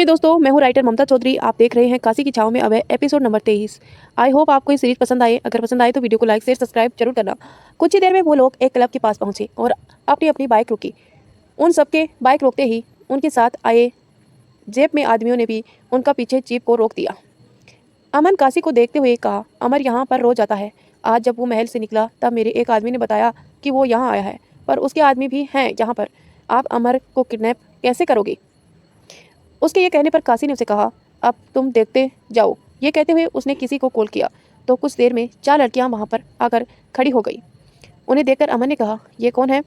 हे दोस्तों, मैं हूँ राइटर ममता चौधरी। आप देख रहे हैं काशी की छाव में अब है एपिसोड नंबर 23। आई होप आपको ये सीरीज पसंद आए। अगर पसंद आए तो वीडियो को लाइक शेयर सब्सक्राइब जरूर करना। कुछ ही देर में वो लोग एक क्लब के पास पहुंचे और अपनी अपनी बाइक रोकी। उन सबके बाइक रोकते ही उनके साथ आए जेब में आदमियों ने भी उनका पीछे जीप को रोक दिया। अमन काशी को देखते हुए कहा, अमर यहाँ पर रोज आता है। आज जब वो महल से निकला तब मेरे एक आदमी ने बताया कि वो यहाँ आया है, पर उसके आदमी भी हैं यहाँ पर। आप अमर को किडनैप कैसे करोगे? उसके ये कहने पर काशी ने उसे कहा, अब तुम देखते जाओ। ये कहते हुए उसने किसी को कॉल किया तो कुछ देर में 4 लड़कियां वहां पर आकर खड़ी हो गई। उन्हें देखकर अमन ने कहा, ये कौन है?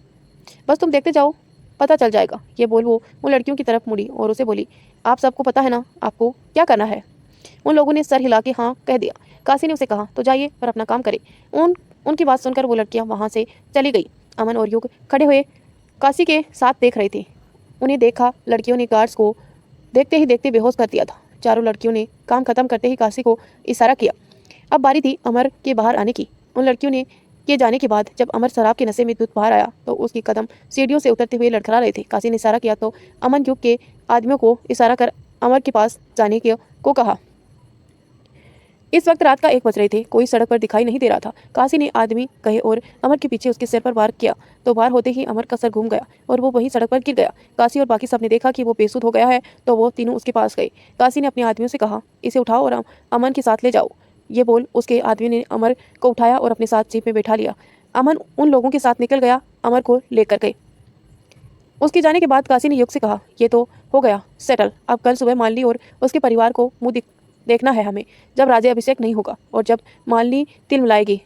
बस तुम देखते जाओ, पता चल जाएगा। ये बोल वो उन लड़कियों की तरफ मुड़ी और उसे बोली, आप सबको पता है ना आपको क्या करना है? उन लोगों ने सर हिला के हाँ कह दिया। काशी ने उसे कहा, तो जाइए और अपना काम करें। उनकी बात सुनकर वो लड़कियां वहां से चली गई। अमन और युग खड़े हुए काशी के साथ देख रहे थे। उन्हें देखा लड़कियों ने गार्ड्स को देखते ही देखते बेहोश कर दिया था। चारों लड़कियों ने काम खत्म करते ही काशी को इशारा किया। अब बारी थी अमर के बाहर आने की। उन लड़कियों ने के जाने के बाद जब अमर शराब के नशे में दूध बाहर आया तो उसकी कदम सीढ़ियों से उतरते हुए लड़खड़ा रहे थे। काशी ने इशारा किया तो अमन युग के आदमियों को इशारा कर अमर के पास जाने को कहा। इस वक्त रात का 1 बज रहे थे। कोई सड़क पर दिखाई नहीं दे रहा था। काशी ने आदमी कहे और अमर के पीछे उसके सिर पर वार किया तो वार होते ही अमर का सर घूम गया और वो वहीं सड़क पर गिर गया। काशी और बाकी सबने देखा कि वो बेसुध हो गया है तो वो तीनों उसके पास गए। काशी ने अपने आदमियों से कहा, इसे उठाओ और अमन के साथ ले जाओ। ये बोल उसके आदमी ने अमर को उठाया और अपने साथ जीप में बैठा लिया। अमन उन लोगों के साथ निकल गया। अमर को लेकर गए। उसके जाने के बाद काशी ने युग से कहा, ये तो हो गया सेटल। अब कल सुबह मालिनी और उसके परिवार को मुंह देखना है हमें, जब राज्य अभिषेक नहीं होगा और जब मालिनी तिल मिलाएगी।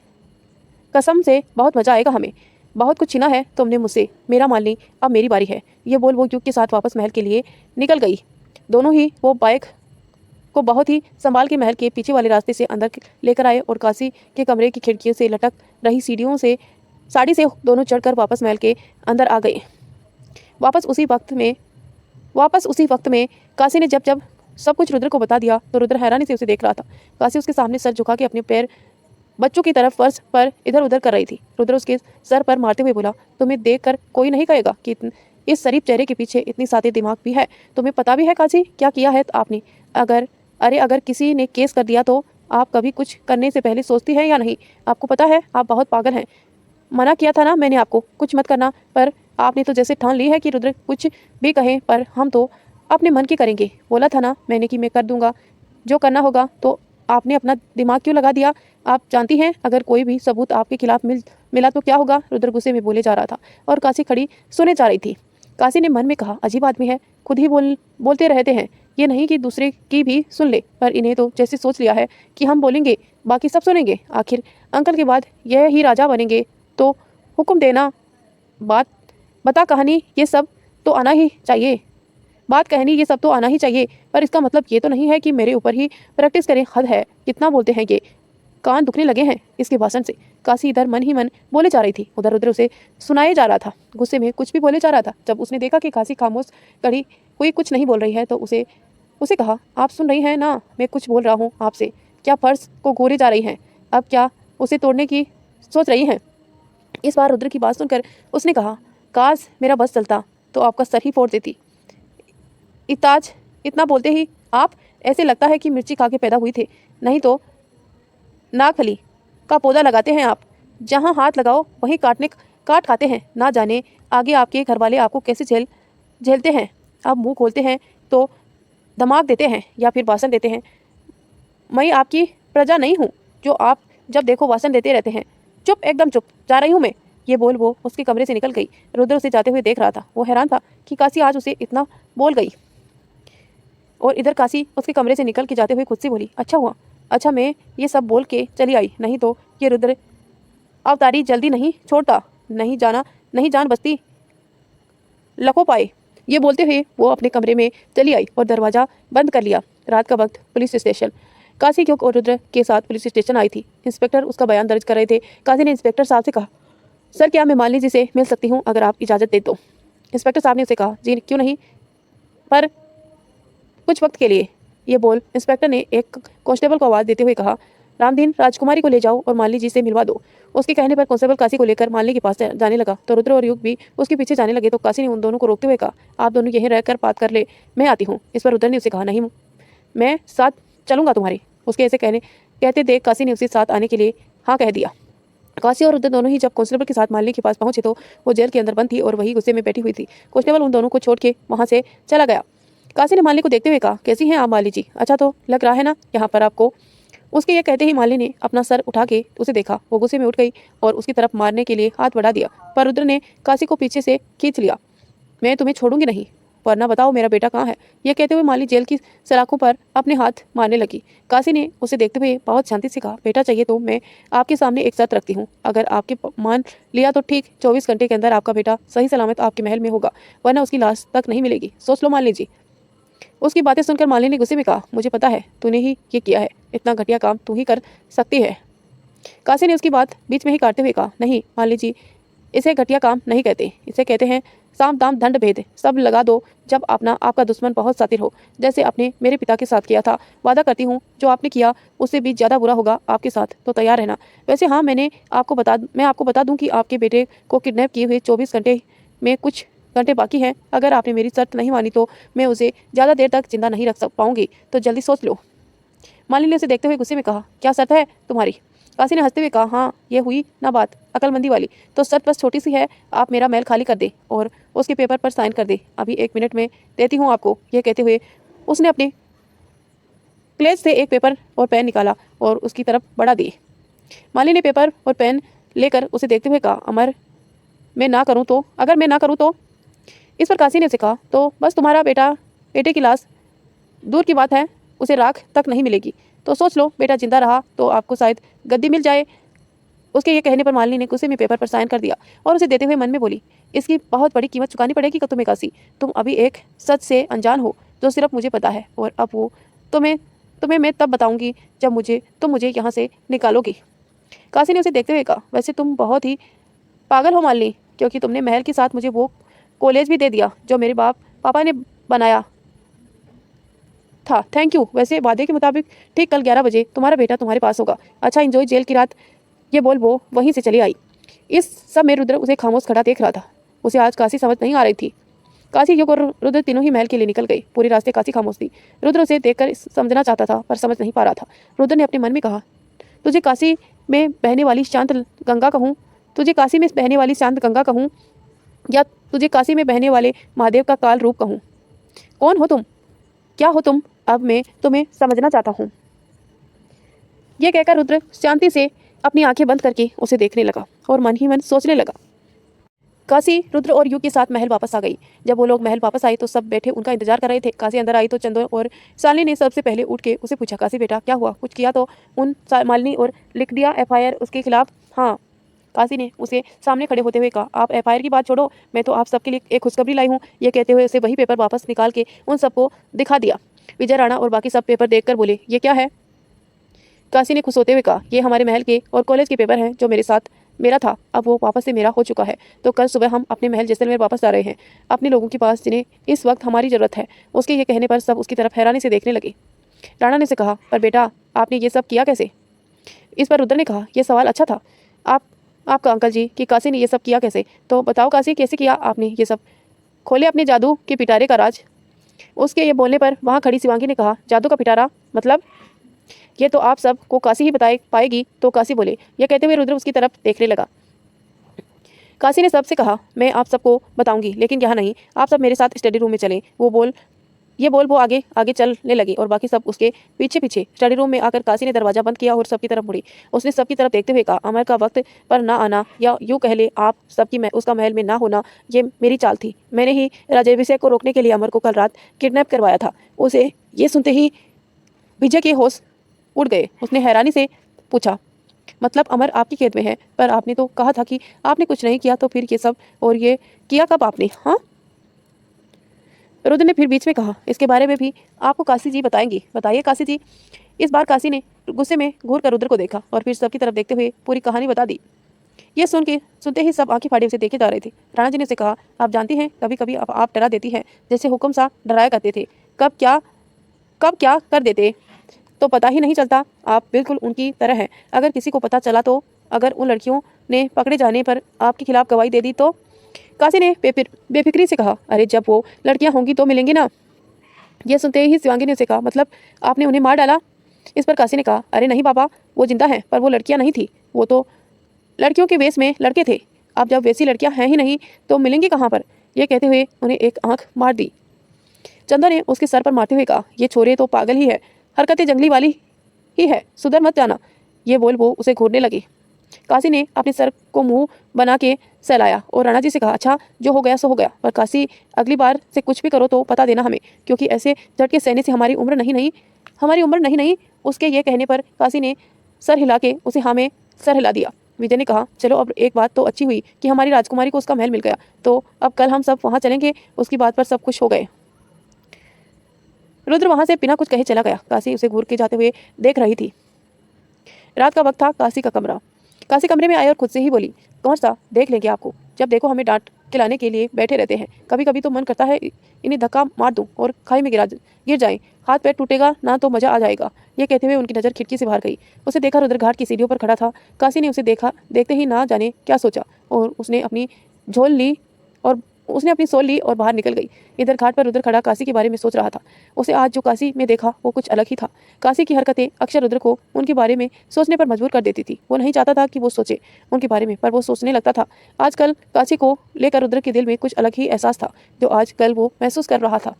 कसम से बहुत मजा आएगा हमें। बहुत कुछ छीना है तुमने मुझसे, मेरा मालिनी, अब मेरी बारी है। ये बोल वो युग के साथ वापस महल के लिए निकल गई। दोनों ही वो बाइक को बहुत ही संभाल के महल के पीछे वाले रास्ते से अंदर लेकर आए और काशी के कमरे की खिड़कियों से लटक रही सीढ़ियों से साड़ी से दोनों चढ़कर वापस महल के अंदर आ गए। वापस उसी वक्त में काशी ने जब सब कुछ रुद्र को बता दिया तो रुद्र हैरानी से उसे देख रहा था। काशी उसके सामने सर झुका के अपने पैर बच्चों की तरफ फर्श पर इधर उधर कर रही थी। रुद्र उसके सर पर मारते हुए बोला, तुम्हें देखकर कोई नहीं कहेगा कि इस शरीफ चेहरे के पीछे इतनी सादे दिमाग भी है। तुम्हें पता भी है काशी क्या किया है आपने? अगर किसी ने केस कर दिया तो आप कभी कुछ करने से पहले सोचती है या नहीं? आपको पता है आप बहुत पागल हैं। मना किया था ना मैंने आपको कुछ मत करना, पर आपने तो जैसे ठान ली है कि रुद्र कुछ भी कहे पर हम तो अपने मन की करेंगे। बोला था ना मैंने कि मैं कर दूंगा जो करना होगा, तो आपने अपना दिमाग क्यों लगा दिया? आप जानती हैं अगर कोई भी सबूत आपके खिलाफ मिला तो क्या होगा? रुद्र गुस्से में बोले जा रहा था और काशी खड़ी सुने जा रही थी। काशी ने मन में कहा, अजीब आदमी है, खुद ही बोलते रहते हैं। ये नहीं कि दूसरे की भी सुन ले, पर इन्हें तो जैसे सोच लिया है कि हम बोलेंगे बाकी सब सुनेंगे। आखिर अंकल के बाद यह ही राजा बनेंगे तो हुक्म देना, बात बता कहानी ये सब तो आना ही चाहिए। बात कहनी ये सब तो आना ही चाहिए, पर इसका मतलब ये तो नहीं है कि मेरे ऊपर ही प्रैक्टिस करें। हद है, कितना बोलते हैं ये। कान दुखने लगे हैं इसके भाषण से। काशी इधर मन ही मन बोले जा रही थी, उधर उधर उसे सुनाए जा रहा था। गुस्से में कुछ भी बोले जा रहा था। जब उसने देखा कि काशी खामोश खड़ी हुई कुछ नहीं बोल रही है तो उसे कहा, आप सुन रही हैं ना मैं कुछ बोल रहा हूँ आपसे? क्या फर्श को घूरे जा रही हैं? अब क्या उसे तोड़ने की सोच रही हैं? इस बार रुद्र की बात सुनकर उसने कहा, काश मेरा बस चलता तो आपका सर ही फोड़ देती। इताज इतना बोलते ही आप ऐसे लगता है कि मिर्ची खा के पैदा हुई थे, नहीं तो नाखली का पौधा लगाते हैं आप। जहाँ हाथ लगाओ वहीं काट खाते हैं। ना जाने आगे आपके घर वाले आपको कैसे झेलते हैं। आप मुंह खोलते हैं तो धमाक देते हैं या फिर भाषण देते हैं। मैं आपकी प्रजा नहीं हूँ जो आप जब देखो भाषण देते रहते हैं। चुप, एकदम चुप, जा रही हूँ मैं। ये बोल वो उसके कमरे से निकल गई। रुद्र उसे जाते हुए देख रहा था। वो हैरान था कि काशी आज उसे इतना बोल गई। और इधर काशी उसके कमरे से निकल के जाते हुए खुद से बोली, अच्छा हुआ, अच्छा मैं ये सब बोल के चली आई, नहीं तो ये रुद्र अवतारी जल्दी नहीं छोड़ता। नहीं जान बचती लखो पाए। ये बोलते हुए वो अपने कमरे में चली आई और दरवाज़ा बंद कर लिया। रात का वक्त, पुलिस स्टेशन। काशी युग और रुद्र के साथ पुलिस स्टेशन आई थी। इंस्पेक्टर उसका बयान दर्ज कर रहे थे। काशी ने इंस्पेक्टर साहब से कहा, सर क्या मैं मालिनी जी से मिल सकती हूँ अगर आप इजाज़त दें तो? इंस्पेक्टर साहब ने उसे कहा, जी क्यों नहीं, पर कुछ वक्त के लिए। ये बोल इंस्पेक्टर ने एक कांस्टेबल को आवाज़ देते हुए कहा, रामदीन, राजकुमारी को ले जाओ और मालिनी जी से मिलवा दो। उसके कहने पर कांस्टेबल काशी को लेकर मालिनी के पास जाने लगा तो रुद्र और युग भी उसके पीछे जाने लगे। तो काशी ने उन दोनों को रोकते हुए कहा, आप दोनों यहीं रहकर बात कर ले, मैं आती हूँ। इस पर रुद्र ने उसे कहा, नहीं, मैं साथ चलूंगा तुम्हारे। उसके ऐसे कहते देख काशी ने उसे साथ आने के लिए हाँ कह दिया। काशी और रुद्र दोनों ही जब कांस्टेबल के साथ मालिनी के पास पहुंचे तो वो जेल के अंदर बंद थी और वही गुस्से में बैठी हुई थी। कांस्टेबल उन दोनों को छोड़ के वहां से चला गया। काशी ने मालिनी को देखते हुए कहा, कैसी हैं आप मालिनी जी? अच्छा तो लग रहा है ना यहाँ पर आपको। उसके ये कहते ही मालिनी ने अपना सर उठा के उसे देखा। वो गुस्से में उठ गई और उसकी तरफ मारने के लिए हाथ बढ़ा दिया, पर रुद्र ने काशी को पीछे से खींच लिया। मैं तुम्हें छोड़ूंगी नहीं, वरना बताओ मेरा बेटा कहाँ है। यह कहते हुए माली जेल की सलाखों पर अपने हाथ मारने लगी। काशी ने उसे देखते हुए बहुत शांति से कहा, बेटा चाहिए तो मैं आपके सामने एक शर्त रखती हूँ। अगर आपके मान लिया तो ठीक, 24 घंटे के अंदर आपका बेटा सही सलामत आपके महल में होगा, वरना उसकी लाश तक नहीं मिलेगी। सोच लो मालिनी जी। उसकी बातें सुनकर मालिनी ने गुस्से में कहा, मुझे पता है तूने ही ये किया है, इतना घटिया काम तू ही कर सकती है। काशी ने उसकी बात बीच में ही काटते हुए कहा, नहीं मालिनी जी, इसे घटिया काम नहीं कहते, इसे कहते हैं साम दाम दंड भेद। सब लगा दो जब आपका दुश्मन बहुत सातिर हो, जैसे आपने मेरे पिता के साथ किया था। वादा करती हूँ जो आपने किया उससे भी ज़्यादा बुरा होगा आपके साथ, तो तैयार रहना। वैसे हाँ, मैं आपको बता दूं कि आपके बेटे को किडनैप किए हुए 24 घंटे में कुछ घंटे बाकी हैं। अगर आपने मेरी शर्त नहीं मानी तो मैं उसे ज़्यादा देर तक जिंदा नहीं रख पाऊंगी, तो जल्दी सोच लो। मालिनी ने उसे देखते हुए गुस्से में कहा, क्या शर्त है तुम्हारी? काशी ने हंसते हुए कहा, हाँ ये हुई ना बात अकलमंदी वाली। तो शर्त बस छोटी सी है, आप मेरा महल खाली कर दे और उसके पेपर पर साइन कर दे। अभी 1 मिनट में देती हूँ आपको। यह कहते हुए उसने अपने क्लेज से एक पेपर और पेन निकाला और उसकी तरफ बढ़ा दिए। माली ने पेपर और पेन लेकर उसे देखते हुए कहा, अगर मैं ना करूँ तो? इस पर काशी ने उसे कहा, तो बस तुम्हारा बेटे की लाश दूर की बात है, उसे राख तक नहीं मिलेगी। तो सोच लो, बेटा जिंदा रहा तो आपको शायद गद्दी मिल जाए। उसके ये कहने पर मालिनी ने गुस्से में पेपर पर साइन कर दिया और उसे देते हुए मन में बोली, इसकी बहुत बड़ी कीमत चुकानी पड़ेगी तुम्हें काशी। तुम अभी एक सच से अनजान हो जो सिर्फ मुझे पता है, और अब वो तुम्हें मैं तब बताऊंगी जब तुम मुझे यहाँ से निकालोगी। काशी ने उसे देखते हुए कहा, वैसे तुम बहुत ही पागल हो मालिनी, क्योंकि तुमने महल के साथ मुझे वो कॉलेज भी दे दिया जो मेरे पापा ने बनाया था। Thank you. वैसे वादे के मुताबिक ठीक कल 11 बजे तुम्हारा बेटा तुम्हारे पास होगा। अच्छा एंजॉय जेल की रात। ये बोल वो वहीं से चली आई। इस सब में रुद्र उसे खामोश खड़ा देख रहा था। उसे आज काशी समझ नहीं आ रही थी। काशी, युग और रुद्र तीनों ही महल के लिए निकल गए। पूरे रास्ते काशी खामोश थी। रुद्र उसे देखकर समझना चाहता था पर समझ नहीं पा रहा था। रुद्र ने अपने मन में कहा, तुझे काशी में बहने वाली शांत गंगा कहूँ या तुझे काशी में बहने वाले महादेव का काल रूप कहूँ? कौन हो तुम? क्या हो तुम? अब मैं तुम्हें समझना चाहता हूँ। यह कहकर रुद्र शांति से अपनी आंखें बंद करके उसे देखने लगा और मन ही मन सोचने लगा। काशी, रुद्र और युग के साथ महल वापस आ गई। जब वो लोग महल वापस आए तो सब बैठे उनका इंतजार कर रहे थे। काशी अंदर आई तो चंदो और शालिनी ने सबसे पहले उठ के उसे पूछा, काशी बेटा क्या हुआ? कुछ किया तो मालिनी और लिख दिया FIR उसके खिलाफ? हाँ। काशी ने उसे सामने खड़े होते हुए कहा, आप FIR की बात छोड़ो, मैं तो आप सबके लिए एक खुशखबरी लाई हूँ। ये कहते हुए उसे वही पेपर वापस निकाल के उन सबको दिखा दिया। विजय राणा और बाकी सब पेपर देखकर बोले, ये क्या है? काशी ने खुश होते हुए कहा, ये हमारे महल के और कॉलेज के पेपर हैं जो मेरा था, अब वो वापस से मेरा हो चुका है। तो कल सुबह हम अपने महल जैसलमेर वापस जा रहे हैं, अपने लोगों के पास जिन्हें इस वक्त हमारी ज़रूरत है। उसके ये कहने पर सब उसकी तरफ हैरानी से देखने लगे। राणा ने से कहा, पर बेटा आपने ये सब किया कैसे? इस पर रुद्र ने कहा, यह सवाल अच्छा था आपका अंकल जी कि काशी ने ये सब किया कैसे। तो बताओ काशी, कैसे किया आपने ये सब? खोले अपने जादू के पिटारे का राज। उसके ये बोलने पर वहाँ खड़ी शिवांगी ने कहा, जादू का पिटारा मतलब? ये तो आप सब को काशी ही पाएगी। तो काशी बोले। यह कहते हुए रुद्र उसकी तरफ देखने लगा। काशी ने सबसे कहा, मैं आप सबको बताऊंगी लेकिन यहाँ नहीं, आप सब मेरे साथ स्टडी रूम में चलें। वो आगे आगे चलने लगी और बाकी सब उसके पीछे पीछे। स्टडी रूम में आकर काशी ने दरवाजा बंद किया और सबकी तरफ मुड़ी। उसने सबकी तरफ देखते हुए कहा, अमर का वक्त पर ना आना या यूँ कह ले आप सबकी उसका महल में ना होना, ये मेरी चाल थी। मैंने ही राज्याभिषेक को रोकने के लिए अमर को कल रात किडनैप करवाया था। उसे ये सुनते ही विजय के होश उड़ गए। उसने हैरानी से पूछा, मतलब अमर आपकी कैद में है? पर आपने तो कहा था कि आपने कुछ नहीं किया, तो फिर ये सब और ये किया कब आपने? हाँ, रुद्र ने फिर बीच में कहा, इसके बारे में भी आपको काशी जी बताएंगी। बताइए काशी जी। इस बार काशी ने गुस्से में घूर कर रुद्र को देखा और फिर सबकी तरफ देखते हुए पूरी कहानी बता दी। ये सुनते ही सब आंखें फाड़े उसे देखे जा रहे थे। राणा जी ने उसे कहा, आप जानती हैं कभी कभी आप डरा देती हैं, जैसे हुक्म सा डराया करते थे। कब क्या कर देते। तो पता ही नहीं चलता। आप बिल्कुल उनकी तरह हैं। अगर किसी को पता चला तो, अगर उन लड़कियों ने पकड़े जाने पर आपके खिलाफ गवाही दे दी तो? काशी ने बेफिक्री से कहा। अरे जब वो लड़कियां होंगी तो मिलेंगी ना। यह सुनते ही शिवांगी ने उसे कहा, मतलब आपने उन्हें मार डाला? इस पर काशी ने कहा, अरे नहीं पापा, वो जिंदा हैं, पर वो लड़कियां नहीं थी, वो तो लड़कियों के वेश में लड़के थे। अब जब वैसी लड़कियां हैं ही नहीं तो मिलेंगी कहाँ पर? यह कहते हुए उन्हें एक आंख मार दी। चंदा ने उसके सर पर मारते हुए कहा, ये छोरे तो पागल ही है, हरकतें जंगली वाली ही है, सुधर मत जाना। ये बोल वो उसे घूरने लगी। काशी ने अपने सर को मुंह बना के सहलाया और राणा जी से कहा, अच्छा जो हो गया सो हो गया, पर काशी अगली बार से कुछ भी करो तो पता देना हमें, क्योंकि ऐसे झटके सहने से हमारी उम्र नहीं। उसके ये कहने पर काशी ने सर हिला के उसे हाँ में सर हिला दिया। विजय ने कहा, चलो अब एक बात तो अच्छी हुई कि हमारी राजकुमारी को उसका महल मिल गया, तो अब कल हम सब वहाँ चलेंगे। उसकी बात पर सब खुश हो गए। रुद्र वहाँ से बिना कुछ कहे चला गया। काशी उसे घूर के जाते हुए देख रही थी। रात का वक्त था। काशी कमरे में आई और खुद से ही बोली, कौन सा देख लेंगे आपको, जब देखो हमें डांट खिलाने के लिए बैठे रहते हैं। कभी कभी तो मन करता है इन्हें धक्का मार दूं और खाई में गिर जाएं, हाथ पैर टूटेगा ना तो मजा आ जाएगा। ये कहते हुए उनकी नज़र खिड़की से बाहर गई। उसे देखा रुद्र घाट की सीढ़ियों पर खड़ा था। काशी ने उसे देखते ही ना जाने क्या सोचा और उसने अपनी सोल ली और बाहर निकल गई। इधर घाट पर रुद्र खड़ा काशी के बारे में सोच रहा था। उसे आज जो काशी में देखा वो कुछ अलग ही था। काशी की हरकतें अक्सर रुद्र को उनके बारे में सोचने पर मजबूर कर देती थी। वो नहीं चाहता था कि वो सोचे उनके बारे में, पर वो सोचने लगता था। आजकल काशी को लेकर रुद्र के दिल में कुछ अलग ही एहसास था जो आजकल वो महसूस कर रहा था।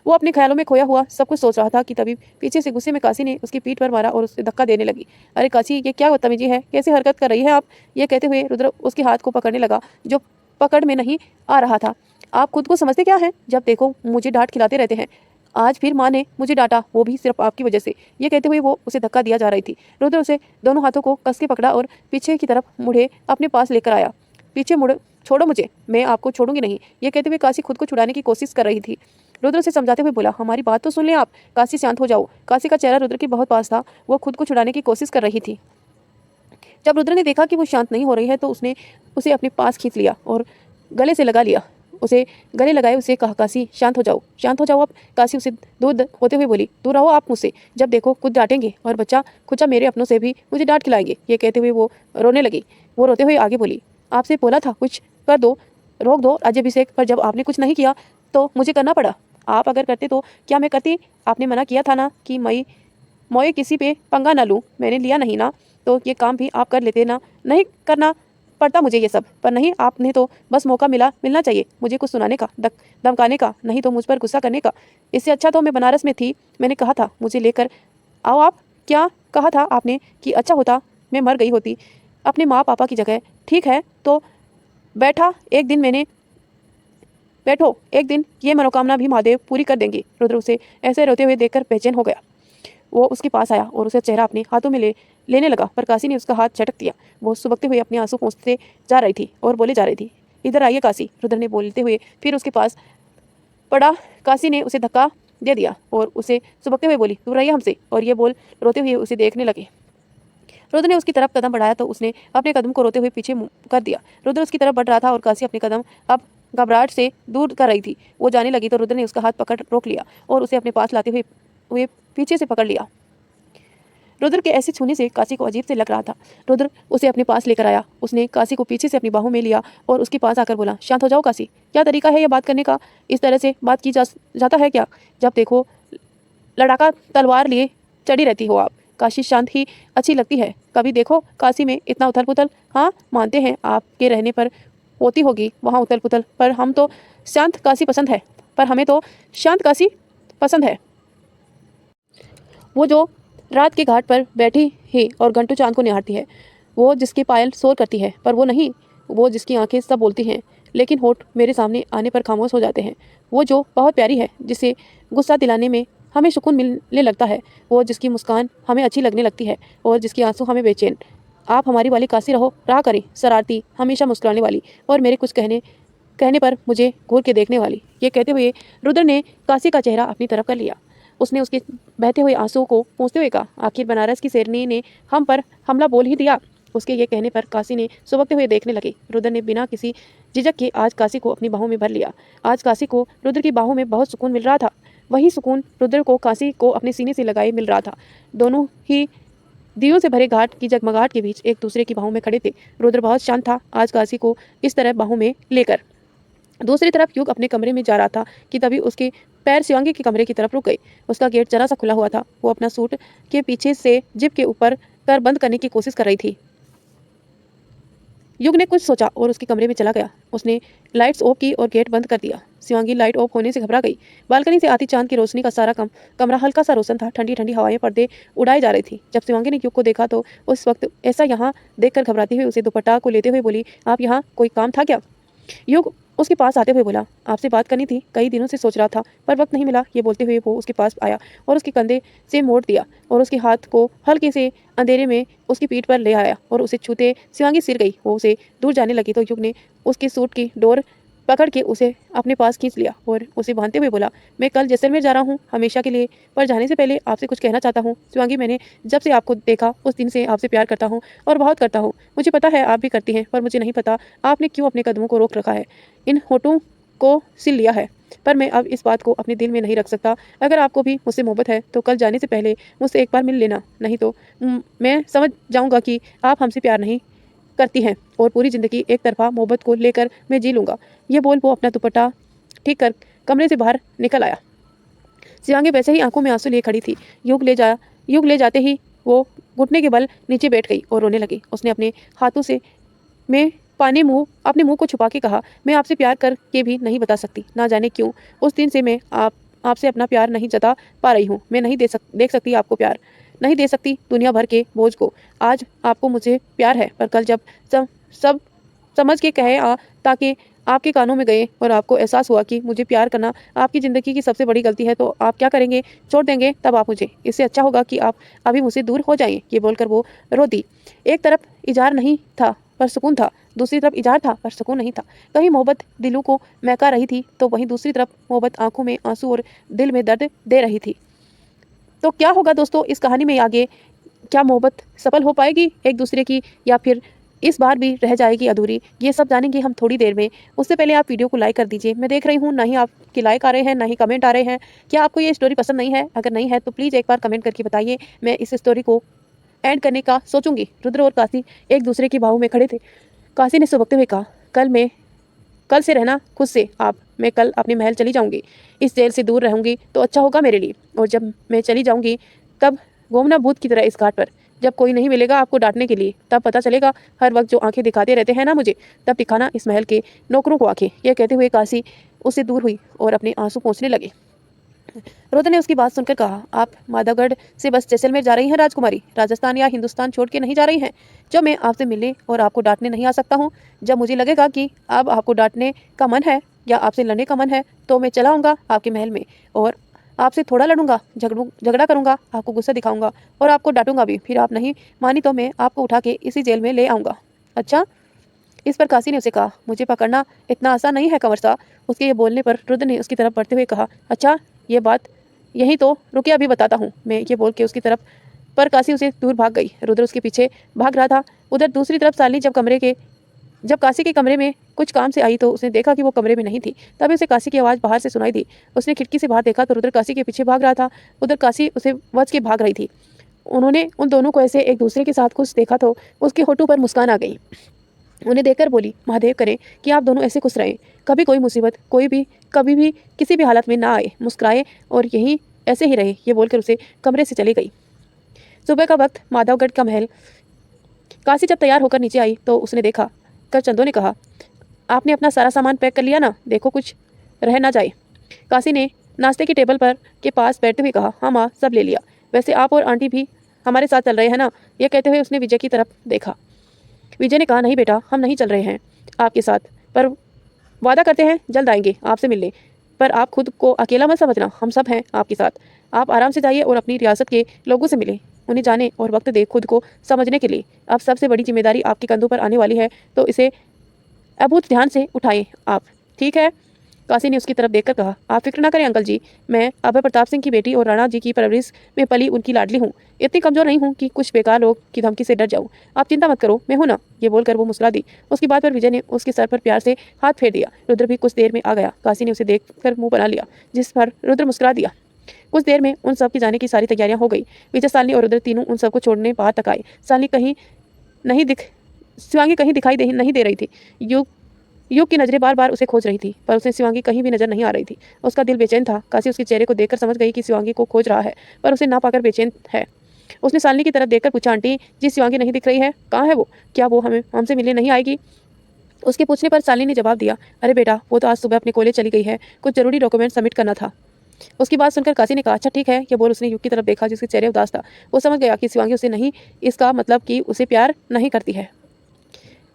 वो अपने ख्यालों में खोया हुआ सब कुछ सोच रहा था कि तभी पीछे से गुस्से में काशी ने उसकी पीठ पर मारा और उसे धक्का देने लगी। अरे काशी, ये क्या बदतमीजी है, कैसी हरकत कर रही है आप? ये कहते हुए रुद्र उसके हाथ को पकड़ने लगा जो पकड़ में नहीं आ रहा था। आप खुद को समझते क्या हैं? जब देखो मुझे डांट खिलाते रहते हैं। आज फिर माँ ने मुझे डांटा, वो भी सिर्फ आपकी वजह से। ये कहते हुए वो उसे धक्का दिया जा रही थी। रुद्र उसे दोनों हाथों को कस के पकड़ा और पीछे की तरफ मुड़े अपने पास लेकर आया। पीछे मुड़, छोड़ो मुझे, मैं आपको छोड़ूंगी नहीं। ये कहते हुए काशी खुद को छुड़ाने की कोशिश कर रही थी। रुद्र उसे समझाते हुए बोला, हमारी बात तो सुन ले आप, काशी शांत हो जाओ। काशी का चेहरा रुद्र के बहुत पास था। वो खुद को छुड़ाने की कोशिश कर रही थी। जब रुद्र ने देखा कि वो शांत नहीं हो रही है तो उसने उसे अपने पास खींच लिया और गले से लगा लिया। उसे गले लगाए उसे कहा, काशी शांत हो जाओ अब। काशी उसे दूर होते हुए बोली, दूर रहो आप मुझसे, जब देखो खुद डांटेंगे और बच्चा खुचा मेरे अपनों से भी मुझे डांट खिलाएंगे। ये कहते हुए वो रोने लगी। वो रोते हुए आगे बोली, आपसे बोला था कुछ कर दो, रोक दो राज्याभिषेक, पर जब आपने कुछ नहीं किया तो मुझे करना पड़ा। आप अगर करते तो क्या मैं करती? आपने मना किया था ना कि मैं किसी पे पंगा ना लूँ। मैंने लिया नहीं ना, तो ये काम भी आप कर लेते ना। नहीं करना पड़ता मुझे ये सब, पर नहीं, आपने तो बस मौका मिलना चाहिए मुझे कुछ सुनाने का, धमकाने का, नहीं तो मुझ पर गुस्सा करने का। इससे अच्छा तो मैं बनारस में थी। मैंने कहा था मुझे लेकर आओ आप। क्या कहा था आपने कि अच्छा होता मैं मर गई होती अपने माँ पापा की जगह? ठीक है तो बैठो, एक दिन ये मनोकामना भी महादेव पूरी कर देंगे। रुद्र उसे ऐसे रोते हुए देखकर बेचैन हो गया। वो उसके पास आया और उसे चेहरा अपने हाथों में लेने लगा, पर काशी ने उसका हाथ झटक दिया। वो सुबकते हुए अपने आंसू पोंछते जा रही थी और बोले जा रही थी, इधर आइए काशी। रुद्र ने बोलते हुए फिर उसके पास पड़ा। काशी ने उसे धक्का दे दिया और उसे सुबकते हुए बोली, दूर रहिए हमसे, और ये बोल रोते हुए उसे देखने लगे। रुद्र ने उसकी तरफ कदम बढ़ाया तो उसने अपने कदम को रोते हुए पीछे कर दिया। रुद्र उसकी तरफ बढ़ रहा था और काशी अपने कदम अब घबराहट से दूर कर रही थी। वो जाने लगी तो रुद्र ने उसका हाथ पकड़ रोक लिया और उसे अपने पास लाते हुए पीछे से पकड़ लिया। रुद्र के ऐसे छूने से काशी को अजीब से लग रहा था। रुद्र उसे अपने पास लेकर आया। उसने काशी को पीछे से अपनी बाहों में लिया और उसके पास आकर बोला, शांत हो जाओ काशी। क्या तरीका है यह बात करने का? इस तरह से बात की जाता है क्या? जब देखो लड़ाका तलवार लिए चढ़ी रहती हो आप। काशी शांत ही अच्छी लगती है। कभी देखो काशी में इतना उथल पुथल। हाँ मानते हैं आपके रहने पर होती होगी वहाँ उथल पुथल, पर हमें तो शांत काशी पसंद है। वो जो रात के घाट पर बैठी है और घंटों चांद को निहारती है, वो जिसकी पायल शोर करती है पर वो नहीं, वो जिसकी आंखें सब बोलती हैं लेकिन होठ मेरे सामने आने पर खामोश हो जाते हैं, वो जो बहुत प्यारी है, जिसे गुस्सा दिलाने में हमें सुकून मिलने लगता है, वो जिसकी मुस्कान हमें अच्छी लगने लगती है और जिसकी आंसू हमें बेचैन। आप हमारी वाली काशी रहा करें, शरारती, हमेशा मुस्कुराने वाली और मेरे कुछ कहने पर मुझे घूर के देखने वाली। ये कहते हुए रुद्र ने काशी का चेहरा अपनी तरफ कर लिया। उसने उसके बहते हुए आंसुओं को पोंछते हुए कहा, आखिर बनारस की शेरनी ने हम पर हमला बोल ही दिया। उसके ये कहने पर काशी ने सुबकते हुए देखने लगे। रुद्र ने बिना किसी झिझक के आज काशी को अपनी बाहों में भर लिया। आज काशी को रुद्र की बाहों में बहुत सुकून मिल रहा था। वही सुकून रुद्र को काशी को अपने सीने से लगाए मिल रहा था। दोनों ही दियों से भरे घाट की जगमगाहट के बीच एक दूसरे की बाहों में खड़े थे। रुद्र बहुत शांत था आज काशी को इस तरह बाहों में लेकर। दूसरी तरफ युग अपने कमरे में जा रहा था कि तभी उसके पैर शिवांगी के कमरे की तरफ रुक गए। उसका गेट जरा सा खुला हुआ था। वो अपना सूट के पीछे से जिप के ऊपर कर बंद करने की कोशिश कर रही थी। युग ने कुछ सोचा और उसके कमरे में चला गया। उसने लाइट्स ऑफ की और गेट बंद कर दिया। शिवांगी लाइट ऑफ होने से घबरा गई। बालकनी से आती चांद की रोशनी का सारा कमरा हल्का सा रोशन था। ठंडी ठंडी हवाएं पर्दे उड़ाए जा रही थी। जब शिवांगी ने युग को देखा तो उस वक्त ऐसा यहाँ देखकर घबराती हुई उसे दुपट्टा को लेते हुए बोली, आप यहाँ कोई काम था क्या? युग उसके पास आते हुए बोला, आपसे बात करनी थी, कई दिनों से सोच रहा था पर वक्त नहीं मिला। ये बोलते हुए वो उसके पास आया और उसके कंधे से मोड़ दिया और उसके हाथ को हल्के से अंधेरे में उसकी पीठ पर ले आया और उसे छूते शिवांगी सिर गई। वो उसे दूर जाने लगी तो युग ने उसके सूट की डोर पकड़ के उसे अपने पास खींच लिया और उसे बांधते हुए बोला, मैं कल जैसलमेर जा रहा हूँ हमेशा के लिए, पर जाने से पहले आपसे कुछ कहना चाहता हूँ। शिवांगी, मैंने जब से आपको देखा उस दिन से आपसे प्यार करता हूँ और बहुत करता हूँ। मुझे पता है आप भी करती हैं, पर मुझे नहीं पता आपने क्यों अपने कदमों को रोक रखा है, इन होठों को सिल लिया है। पर मैं अब इस बात को अपने दिल में नहीं रख सकता। अगर आपको भी मुझसे मोहब्बत है तो कल जाने से पहले मुझसे एक बार मिल लेना, नहीं तो मैं समझ जाऊँगा कि आप हमसे प्यार नहीं करती हैं और पूरी ज़िंदगी एक तरफा मोहब्बत को लेकर मैं जी लूँगा। ये बोल वो अपना दुपट्टा ठीक कर कमरे से बाहर निकल आया। शिवांगी वैसे ही आंखों में आंसू लिए खड़ी थी। युग ले जाते ही वो घुटने के बल नीचे बैठ गई और रोने लगी। उसने अपने हाथों से अपने मुंह को छुपा के कहा, मैं आपसे प्यार करके भी नहीं बता सकती। ना जाने क्यों उस दिन से मैं आपसे अपना प्यार नहीं जता पा रही हूँ। मैं नहीं देख सकती आपको प्यार, नहीं दे सकती दुनिया भर के बोझ को। आज आपको मुझे प्यार है, पर कल जब सब समझ के कहे ताकि आपके कानों में गए और आपको एहसास हुआ कि मुझे प्यार करना आपकी ज़िंदगी की सबसे बड़ी गलती है, तो आप क्या करेंगे? छोड़ देंगे तब आप मुझे? इससे अच्छा होगा कि आप अभी मुझसे दूर हो जाइए। ये बोलकर वो रो दी। एक तरफ इजहार नहीं था पर सुकून था, दूसरी तरफ इजहार था पर सुकून नहीं था। कहीं मोहब्बत दिलों को महका रही थी तो वहीं दूसरी तरफ मोहब्बत आंखों में आंसू और दिल में दर्द दे रही थी। तो क्या होगा दोस्तों इस कहानी में आगे? क्या मोहब्बत सफल हो पाएगी एक दूसरे की, या फिर इस बार भी रह जाएगी अधूरी? ये सब जानेंगे हम थोड़ी देर में। उससे पहले आप वीडियो को लाइक कर दीजिए। मैं देख रही हूँ ना ही आपके लाइक आ रहे हैं ना ही कमेंट आ रहे हैं। क्या आपको ये स्टोरी पसंद नहीं है? अगर नहीं है तो प्लीज़ एक बार कमेंट करके बताइए। मैं इस स्टोरी को एंड करने का सोचूंगी। रुद्र और काशी एक दूसरे की बाहों में खड़े थे। काशी ने सुबकते हुए कहा, कल से रहना खुद से आप। मैं कल अपने महल चली जाऊंगी। इस जेल से दूर रहूंगी तो अच्छा होगा मेरे लिए। और जब मैं चली जाऊंगी तब घूमना भूत की तरह इस घाट पर। जब कोई नहीं मिलेगा आपको डांटने के लिए तब पता चलेगा। हर वक्त जो आंखें दिखाते रहते हैं ना मुझे, तब दिखाना इस महल के नौकरों को आंखें। यह कहते हुए काशी उससे दूर हुई और अपने आंसू पोंछने लगे। रुद्र ने उसकी बात सुनकर कहा, आप माधवगढ़ से बस जैसलमेर जा रही हैं राजकुमारी? राजस्थान या हिंदुस्तान छोड़ के नहीं जा रही हैं? जब मैं आपसे मिलने और आपको डांटने नहीं आ सकता हूँ, जब मुझे लगेगा कि अब आपको डांटने का मन है या आपसे लड़ने का मन है, तो मैं चला आऊँगा आपके महल में और आपसे थोड़ा लड़ूंगा, झगड़ा करूंगा, आपको गुस्सा दिखाऊंगा और आपको डांटूंगा भी। फिर आप नहीं मानी तो मैं आपको उठा के इसी जेल में ले आऊँगा। अच्छा? इस पर काशी ने उसे कहा, मुझे पकड़ना इतना आसान नहीं है कंवर साहब। उसके ये बोलने पर रुद्र ने उसकी तरफ बढ़ते हुए कहा, अच्छा ये बात यहीं तो रुकिए, अभी बताता हूँ मैं। ये बोल के उसकी तरफ पर काशी उसे दूर भाग गई। रुद्र उसके पीछे भाग रहा था। उधर दूसरी तरफ शालिनी जब काशी के कमरे में कुछ काम से आई तो उसने देखा कि वो कमरे में नहीं थी। तभी उसे काशी की आवाज़ बाहर से सुनाई दी। उसने खिड़की से बाहर देखा तो रुद्र काशी के पीछे भाग रहा था। उधर काशी उसे बच के भाग रही थी। उन्होंने उन दोनों को ऐसे एक दूसरे के साथ खुश देखा तो उसके होठों पर मुस्कान आ गई। उन्हें देखकर बोली, महादेव करे कि आप दोनों ऐसे खुश रहें, कभी कोई मुसीबत कभी भी किसी भी हालत में ना आए, मुस्कुराए और यहीं ऐसे ही रहे। ये बोलकर उसे कमरे से चली गई। सुबह का वक्त, माधवगढ़ का महल। काशी जब तैयार होकर नीचे आई तो उसने देखा कर चंदो ने कहा, आपने अपना सारा सामान पैक कर लिया ना? देखो कुछ रह ना जाए। काशी ने नाश्ते की टेबल पर के पास बैठते हुए कहा, हाँ माँ, सब ले लिया। वैसे आप और आंटी भी हमारे साथ चल रहे हैं ना? यह कहते हुए उसने विजय की तरफ देखा। विजय ने कहा, नहीं बेटा, हम नहीं चल रहे हैं आपके साथ, पर वादा करते हैं जल्द आएंगे आपसे मिलने। पर आप खुद को अकेला मत समझना, हम सब हैं आपके साथ। आप आराम से जाइए और अपनी रियासत के लोगों से मिलें, उन्हें जाने और वक्त दे खुद को समझने के लिए। अब सबसे बड़ी जिम्मेदारी आपके कंधों पर आने वाली है, तो इसे अभूत ध्यान से उठाएं आप, ठीक है? काशी ने उसकी तरफ देखकर कहा, आप फिक्र ना करें अंकल जी, मैं अभय प्रताप सिंह की बेटी और राणा जी की परवरिश में पली उनकी लाडली हूँ। इतनी कमजोर नहीं हूँ कि कुछ बेकार लोग की धमकी से डर जाऊँ। आप चिंता मत करो, मैं हूँ ना। ये बोलकर वो मुस्कुरा दी। उसकी बात पर विजय ने उसके सर पर प्यार से हाथ फेर दिया। रुद्र भी कुछ देर में आ गया। काशी ने उसे देखकर मुंह बना लिया, जिस पर रुद्र मुस्कुरा दिया। कुछ देर में उन सब की जाने की सारी तैयारियां हो गई। विजय, शालिनी और रुद्र तीनों उन सबको छोड़ने बाहर तक आए। शिवांगी कहीं दिखाई नहीं दे रही थी। युग युग की नजरें बार बार उसे खोज रही थी, पर उसे शिवांगी कहीं भी नजर नहीं आ रही थी। उसका दिल बेचैन था। काशी उसके चेहरे को देखकर समझ गई कि शिवांगी को खोज रहा है, पर उसे ना पाकर बेचैन है। उसने शालिनी की तरफ देखकर पूछा, आंटी जी शिवांगी नहीं दिख रही है, कहाँ है वो? क्या वो हमसे मिलने नहीं आएगी? उसके पूछने पर शालिनी ने जवाब दिया, अरे बेटा, वो तो आज सुबह अपने कॉलेज चली गई है, कुछ जरूरी डॉक्यूमेंट सबमिट करना था। उसकी बात सुनकर काशी ने कहा, अच्छा ठीक है, ये बोल उसने युग की तरफ देखा जिसके चेहरे उदास था। वो समझ गया कि शिवांगी उसे नहीं, इसका मतलब कि उसे प्यार नहीं करती है।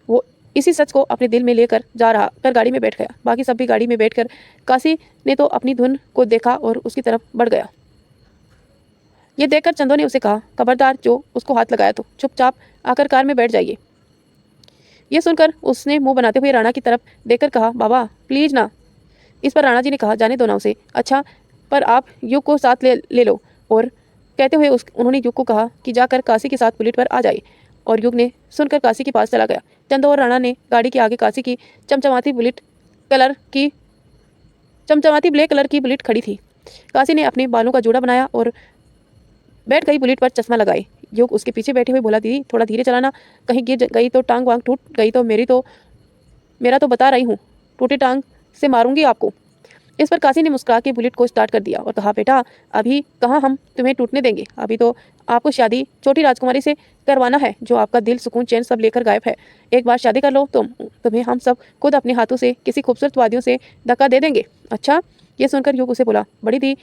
वो इसी सच को अपने दिल में लेकर जा रहा कर गाड़ी में बैठ गया। बाकी सब भी गाड़ी में बैठकर काशी ने तो अपनी धुन को देखा और उसकी तरफ बढ़ गया। ये देखकर चंदो ने उसे कहा, खबरदार जो उसको हाथ लगाया तो चुपचाप आकर कार में बैठ जाइए। ये सुनकर उसने मुंह बनाते हुए राणा की तरफ देखकर कहा, बाबा प्लीज ना। इस पर राणा जी ने कहा, जाने दो ना उसे। अच्छा, पर आप युग को साथ ले लो। और कहते हुए उन्होंने युग को कहा कि जाकर काशी के साथ बुलेट पर आ जाए। और युग ने सुनकर काशी के पास चला गया। चंदो और राणा ने गाड़ी के आगे काशी की चमचमाती ब्लैक कलर की बुलेट खड़ी थी। काशी ने अपने बालों का जोड़ा बनाया और बैठ गई बुलेट पर, चश्मा लगाए। युग उसके पीछे बैठे हुए बोला, दीदी थोड़ा धीरे चलाना, कहीं गिर गई तो टांग वांग टूट गई तो मेरा तो बता रही हूँ, टूटी टांग से मारूंगी आपको। इस पर काशी ने मुस्कुरा के बुलेट को स्टार्ट कर दिया और कहा, बेटा अभी कहाँ हम तुम्हें टूटने देंगे, अभी तो आपको शादी छोटी राजकुमारी से करवाना है, जो आपका दिल सुकून चैन सब लेकर गायब है। एक बार शादी कर लो तो तुम्हें हम सब खुद अपने हाथों से किसी खूबसूरत वादियों से धक्का दे देंगे। अच्छा। ये सुनकर युग उसे बोला, बड़ी दी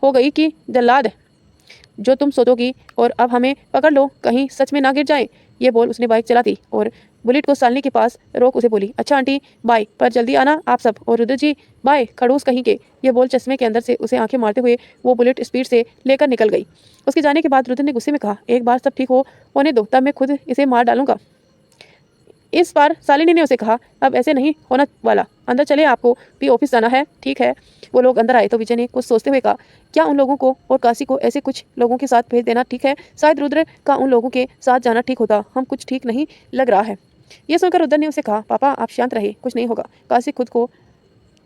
हो गई कि जल्लाद जो तुम सोचोगी, और अब हमें पकड़ लो, कहीं सच में ना गिर जाए। ये बोल उसने बाइक चला दी और बुलेट को शालिनी के पास रोक उसे बोली, अच्छा आंटी बाय, पर जल्दी आना आप सब, और रुद्र जी बाय, खड़ूस कहीं के। ये बोल चश्मे के अंदर से उसे आंखें मारते हुए वो बुलेट स्पीड से लेकर निकल गई। उसके जाने के बाद रुद्र ने गुस्से में कहा, एक बार सब ठीक होने दो, तब मैं खुद इसे मार डालूंगा। इस बार शालिनी ने उसे कहा, अब ऐसे नहीं होना वाला, अंदर चले, आपको भी ऑफिस जाना है। ठीक है। वो लोग अंदर आए तो विजय ने कुछ सोचते हुए कहा, क्या उन लोगों को और काशी को ऐसे कुछ लोगों के साथ भेज देना ठीक है? शायद रुद्र का उन लोगों के साथ जाना ठीक होता, हम कुछ ठीक नहीं लग रहा है। ये सुनकर रुद्र ने उसे कहा, पापा आप शांत रहे, कुछ नहीं होगा, काशी खुद को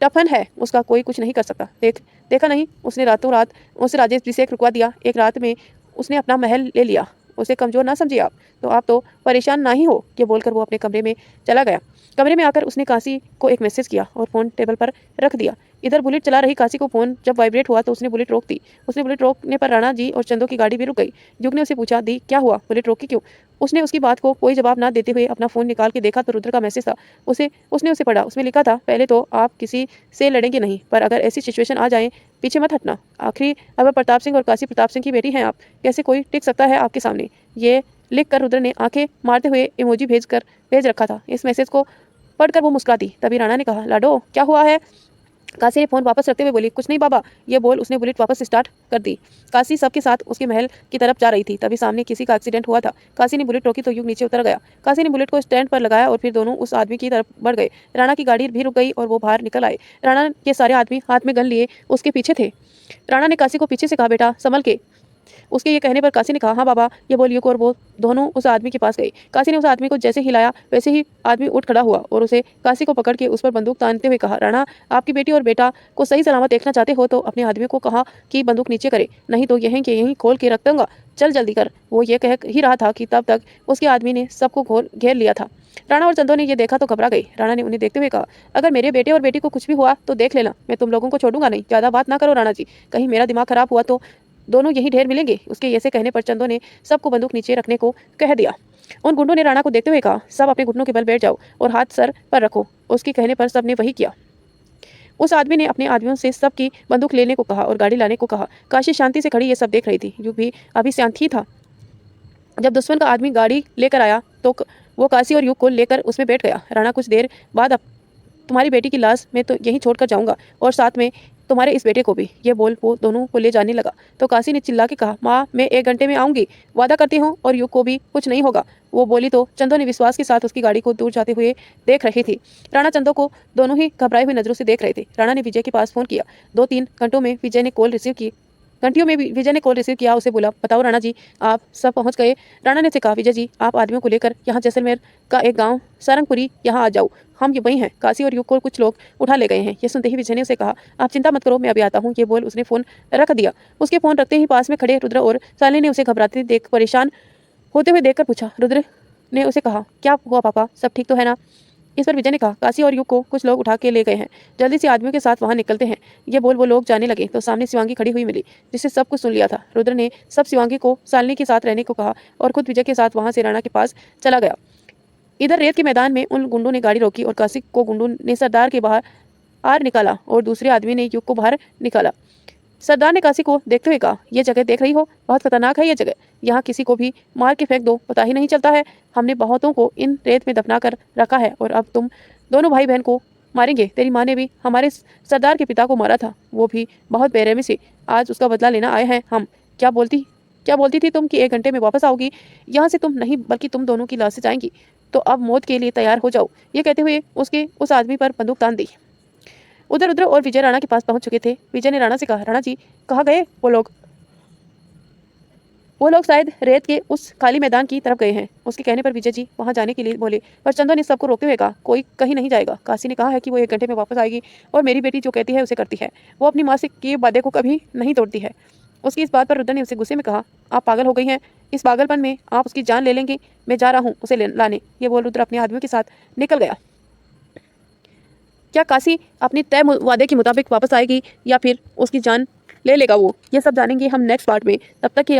टफन है, उसका कोई कुछ नहीं कर सकता। देखा नहीं, उसने रातों रात उसे राजेश जी से रुकवा दिया, एक रात में उसने अपना महल ले लिया। उसे कमजोर ना समझिए आप तो परेशान ना ही हो। ये बोलकर वो अपने कमरे में चला गया। कमरे में आकर उसने काशी को एक मैसेज किया और फोन टेबल पर रख दिया। इधर बुलेट चला रही काशी को फोन जब वाइब्रेट हुआ तो उसने बुलेट रोक दी। उसने बुलेट रोकने पर राणा जी और चंदो की गाड़ी भी रुक गई। युग ने उसे पूछा, दी क्या हुआ, बुलेट रोकी क्यों? उसने उसकी बात को कोई जवाब ना देते हुए अपना फोन निकाल के देखा तो रुद्र का मैसेज था। उसने उसे पढ़ा। उसमें लिखा था, पहले तो आप किसी से लड़ेंगे नहीं, पर अगर ऐसी सिचुएशन आ जाए पीछे मत हटना। आखिरी अब प्रताप सिंह और काशी प्रताप सिंह की बेटी हैं आप, कैसे कोई टिक सकता है आपके सामने? ये लिखकर रुद्र ने आंखें मारते हुए इमोजी भेज रखा था। इस मैसेज को पढ़कर वो मुस्कुरा दी। तभी राणा ने कहा, लाडो क्या हुआ है? काशी ने फोन वापस रखते हुए बोली, कुछ नहीं बाबा। ये बोल उसने बुलेट वापस स्टार्ट कर दी। काशी सबके साथ उसके महल की तरफ जा रही थी। तभी सामने किसी का एक्सीडेंट हुआ था। काशी ने बुलेट रोकी तो युग नीचे उतर गया। काशी ने बुलेट को स्टैंड पर लगाया और फिर दोनों उस आदमी की तरफ बढ़ गए। राणा की गाड़ी भी रुक गई और वो बाहर निकल आए। राणा के सारे आदमी हाथ में गन लिए उसके पीछे थे। राणा ने काशी को पीछे से कहा, बेटा संभल के। उसके ये कहने पर काशी ने कहा, हाँ बाबा। ये बोल युग और वो दोनों उस आदमी के पास गए। काशी ने उस आदमी को जैसे हिलाया वैसे ही आदमी उठ खड़ा हुआ और उसे काशी को पकड़ के उस पर बंदूक तानते हुए कहा, राणा आपकी बेटी और बेटा को सही सलामत देखना चाहते हो तो अपने आदमी को कहा कि बंदूक नीचे करे, नहीं तो यहीं के यहीं खोल के रख दूंगा, चल जल्दी कर। वो ये कह ही रहा था कि तब तक उसके आदमी ने सबको घेर लिया था। राणा और चंदो ने ये देखा तो घबरा गई। राणा ने उन्हें देखते हुए कहा, अगर मेरे बेटे और बेटी को कुछ भी हुआ तो देख लेना, मैं तुम लोगों को छोड़ूंगा नहीं। ज्यादा बात ना करो राणा जी, कहीं मेरा दिमाग खराब हुआ तो दोनों यही ढेर मिलेंगे। उसके ऐसे कहने पर चंदो ने सबको बंदूक नीचे रखने को कह दिया। उन गुंडों ने राणा को देखते हुए कहा, सब अपने घुटनों के बल बैठ जाओ और हाथ सर पर रखो। उसके कहने पर सबने वही किया। उस आदमी ने अपने आदमियों से सबकी बंदूक लेने को कहा और गाड़ी लाने को कहा। काशी शांति से खड़ी ये सब देख रही थी। युग भी अभी शांत ही था। जब दुश्मन का आदमी गाड़ी लेकर आया तो वो काशी और युग को लेकर उसमें बैठ गया। राणा, कुछ देर बाद तुम्हारी बेटी की लाश मैं तो यहीं छोड़कर जाऊंगा और साथ में तुम्हारे इस बेटे को भी। ये बोल वो दोनों को ले जाने लगा तो काशी ने चिल्ला के कहा, माँ मैं 1 घंटे में आऊंगी, वादा करती हूँ, और युग को भी कुछ नहीं होगा। वो बोली तो चंदो ने विश्वास के साथ उसकी गाड़ी को दूर जाते हुए देख रही थी। राणा चंदो को दोनों ही घबराई हुई नजरों से देख रहे थे। राणा ने विजय के पास फोन किया। 2-3 घंटों में विजय ने कॉल रिसीव की घंटियों में विजय ने कॉल रिसीव किया। उसे बोला, बताओ राणा जी, आप सब पहुंच गए? राणा ने उसे कहा, विजय जी, आप आदमियों को लेकर यहाँ जैसलमेर का एक गांव सारंगपुरी यहाँ आ जाओ, हम ये वहीं हैं। काशी और युग को कुछ लोग उठा ले गए हैं। ये सुनते ही विजय ने उसे कहा, आप चिंता मत करो, मैं अभी आता हूँ। ये बोल उसने फ़ोन रख दिया। उसके फ़ोन रखते ही पास में खड़े रुद्र और शालिनी ने उसे घबराते देख परेशान होते हुए देखकर पूछा। रुद्र ने उसे कहा, क्या हुआ पापा, सब ठीक तो है ना? इस पर विजय ने कहा, काशी और युग को कुछ लोग उठा के ले गए हैं, जल्दी से आदमियों के साथ वहां निकलते हैं। ये बोल वो लोग जाने लगे तो सामने शिवांगी खड़ी हुई मिली, जिससे सब कुछ सुन लिया था। रुद्र ने सब शिवांगी को शालिनी के साथ रहने को कहा और खुद विजय के साथ वहां से राणा के पास चला गया। इधर रेत के मैदान में उन गुंडों ने गाड़ी रोकी और काशी को गुंडों ने सरदार के बाहर निकाला और दूसरे आदमी ने युग को बाहर निकाला। सरदार ने काशी को देखते हुए कहा, यह जगह देख रही हो, बहुत खतरनाक है ये जगह। यहाँ किसी को भी मार के फेंक दो, पता ही नहीं चलता है। हमने बहुतों को इन रेत में दफना कर रखा है और अब तुम दोनों भाई बहन को मारेंगे। तेरी माँ ने भी हमारे सरदार के पिता को मारा था, वो भी बहुत बेरहमी से। आज उसका बदला लेना आए हैं हम। क्या बोलती थी तुम कि 1 घंटे में वापस आओगी? यहाँ से तुम नहीं बल्कि तुम दोनों की लाशें जाएंगी, तो अब मौत के लिए तैयार हो जाओ। ये कहते हुए उसके उस आदमी पर बंदूक तान दी। उधर रुद्र और विजय राणा के पास पहुंच चुके थे। विजय ने राणा से कहा, राणा जी, कहाँ गए वो लोग? शायद रेत के उस खाली मैदान की तरफ गए हैं। उसके कहने पर विजय जी वहां जाने के लिए बोले, पर चंदन ने सबको रोकते हुए कहा, कोई कहीं नहीं जाएगा। काशी ने कहा है कि वो 1 घंटे में वापस आएगी और मेरी बेटी जो कहती है उसे करती है। वो अपनी माँ से किए वादे को कभी नहीं तोड़ती है। उसकी इस बात पर रुद्र ने उसे गुस्से में कहा, आप पागल हो गई हैं, इस पागलपन में आप उसकी जान ले लेंगे। मैं जा रहा हूँ उसे लाने। ये बोल रुद्र अपने आदमियों के साथ निकल गया। क्या काशी अपनी तय वादे के मुताबिक वापस आएगी या फिर उसकी जान ले लेगा वो? ये सब जानेंगे हम नेक्स्ट पार्ट में। तब तक के